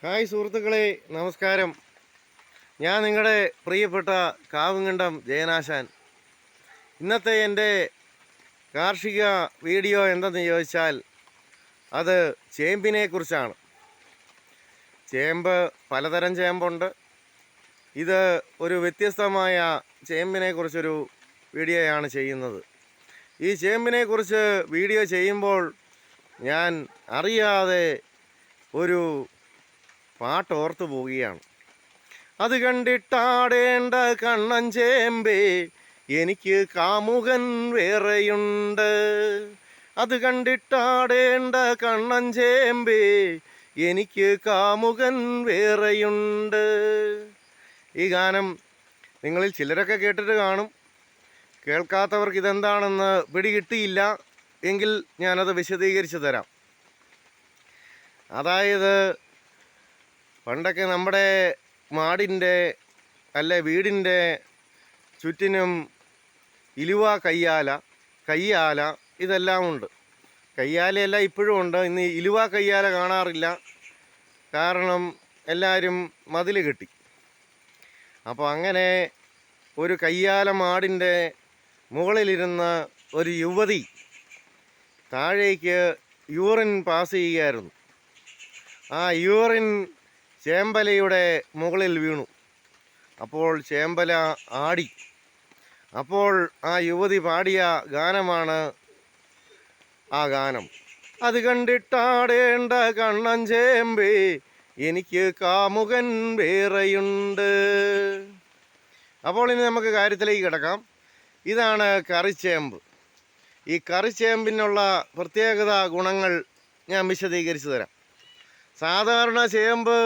Hi സുഹൃത്തുക്കളെ, നമസ്കാരം. ഞാൻ നിങ്ങളുടെ പ്രിയപ്പെട്ട കാവുങ്കണ്ടം ജയനാശാൻ. ഇന്നത്തെ എൻ്റെ കാർഷിക വീഡിയോ എന്തെന്ന് ചോദിച്ചാൽ അത് ചേമ്പിനെ കുറിച്ചാണ്. ചേമ്പ് പലതരം ചേമ്പുണ്ട്. ഇത് ഒരു വ്യത്യസ്തമായ ചേമ്പിനെ കുറിച്ചൊരു വീഡിയോയാണ് ചെയ്യുന്നത്. ഈ ചേമ്പിനെ കുറിച്ച് വീഡിയോ ചെയ്യുമ്പോൾ ഞാൻ അറിയാതെ ഒരു പാട്ട് ഓർത്തു പോവുകയാണ്. അത് കണ്ടിട്ടാടേണ്ട കണ്ണൻ ചേമ്പേ, എനിക്ക് കാമുകൻ വേറെയുണ്ട്. അത് കണ്ടിട്ടാടേണ്ട കണ്ണൻ ചേമ്പേ, എനിക്ക് കാമുകൻ വേറെയുണ്ട്. ഈ ഗാനം നിങ്ങളിൽ ചിലരൊക്കെ കേട്ടിട്ട് കാണും. കേൾക്കാത്തവർക്ക് ഇതെന്താണെന്ന് പിടികിട്ടിയില്ല എങ്കിൽ ഞാനത് വിശദീകരിച്ച് തരാം. അതായത് പണ്ടൊക്കെ നമ്മുടെ മാടിൻ്റെ വീടിൻ്റെ ചുറ്റിനും ഇലുവ, കയ്യാല ഇതെല്ലാം ഉണ്ട്. കയ്യാലയെല്ലാം ഇപ്പോഴും ഉണ്ട്. ഇന്ന് ഇലുവ കയ്യാല കാണാറില്ല. കാരണം എല്ലാവരും മതിൽ കെട്ടി. അപ്പോൾ അങ്ങനെ ഒരു കയ്യാല മാടിൻ്റെ മുകളിലിരുന്ന ഒരു യുവതി താഴേക്ക് യൂറിൻ പാസ് ചെയ്യുകയായിരുന്നു. ആ യൂറിൻ ചേമ്പലയുടെ മുകളിൽ വീണു. അപ്പോൾ ചേമ്പല ആടി. അപ്പോൾ ആ യുവതി പാടിയ ഗാനമാണ് ആ ഗാനം. അത് കണ്ടിട്ടാടേണ്ട കണ്ണൻ ചേമ്പേ, എനിക്ക് കാമുകൻ വേറെയുണ്ട്. അപ്പോൾ ഇനി നമുക്ക് കാര്യത്തിലേക്ക് കിടക്കാം. ഇതാണ് കറിച്ചേമ്പ്. ഈ കറിച്ചേമ്പിനുള്ള പ്രത്യേകത ഗുണങ്ങൾ ഞാൻ വിശദീകരിച്ചു തരാം. സാധാരണ ചേമ്പ്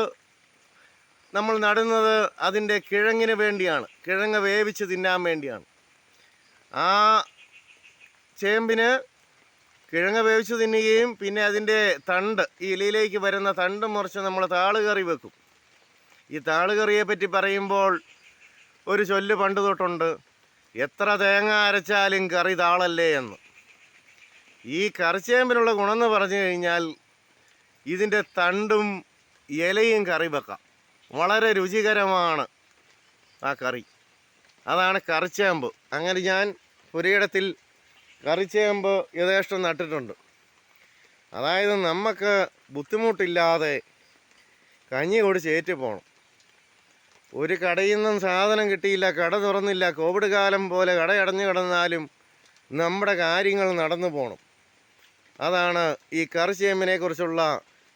നമ്മൾ നടുന്നത് അതിൻ്റെ കിഴങ്ങിന് വേണ്ടിയാണ്, കിഴങ്ങ് വേവിച്ച് തിന്നാൻ വേണ്ടിയാണ്. ആ ചേമ്പിന് കിഴങ്ങ് വേവിച്ച് തിന്നുകയും പിന്നെ അതിൻ്റെ തണ്ട്, ഈ ഇലയിലേക്ക് വരുന്ന തണ്ട് മുറിച്ച് നമ്മൾ താളുകറി വെക്കും. ഈ താളുകറിയെ പറ്റി പറയുമ്പോൾ ഒരു ചൊല്ല് പണ്ട് തൊട്ടുണ്ട്, എത്ര തേങ്ങ അരച്ചാലും കറി താളല്ലേ എന്ന്. ഈ കറിച്ചേമ്പിനുള്ള ഗുണമെന്ന് പറഞ്ഞു കഴിഞ്ഞാൽ ഇതിൻ്റെ തണ്ടും ഇലയും കറി വെക്കാം. വളരെ രുചികരമാണ് ആ കറി. അതാണ് കറിച്ചേമ്പ്. അങ്ങനെ ഞാൻ പുരയിടത്തിൽ കറിച്ചേമ്പ് യഥേഷ്ടം നട്ടിട്ടുണ്ട്. അതായത് നമുക്ക് ബുദ്ധിമുട്ടില്ലാതെ കഞ്ഞി കുടിച്ച് ഏറ്റ് പോകണം. ഒരു കടയിൽ നിന്നും സാധനം കിട്ടിയില്ല, കട തുറന്നില്ല, കോവിഡ് കാലം പോലെ കടയടഞ്ഞു കിടന്നാലും നമ്മുടെ കാര്യങ്ങൾ നടന്നു പോകണം. അതാണ് ഈ കറിച്ചേമ്പിനെ കുറിച്ചുള്ള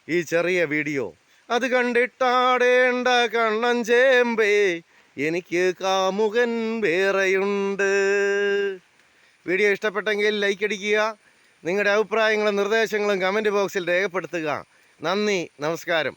ഈ ചെറിയ വീഡിയോ. അത് കണ്ടിട്ടാടേണ്ട കണ്ണൻ ചേമ്പേ, എനിക്ക് കാമുകൻ വേറെയുണ്ട്. വീഡിയോ ഇഷ്ടപ്പെട്ടെങ്കിൽ ലൈക്ക് അടിക്കുക. നിങ്ങളുടെ അഭിപ്രായങ്ങളും നിർദ്ദേശങ്ങളും കമൻറ്റ് ബോക്സിൽ രേഖപ്പെടുത്തുക. നന്ദി, നമസ്കാരം.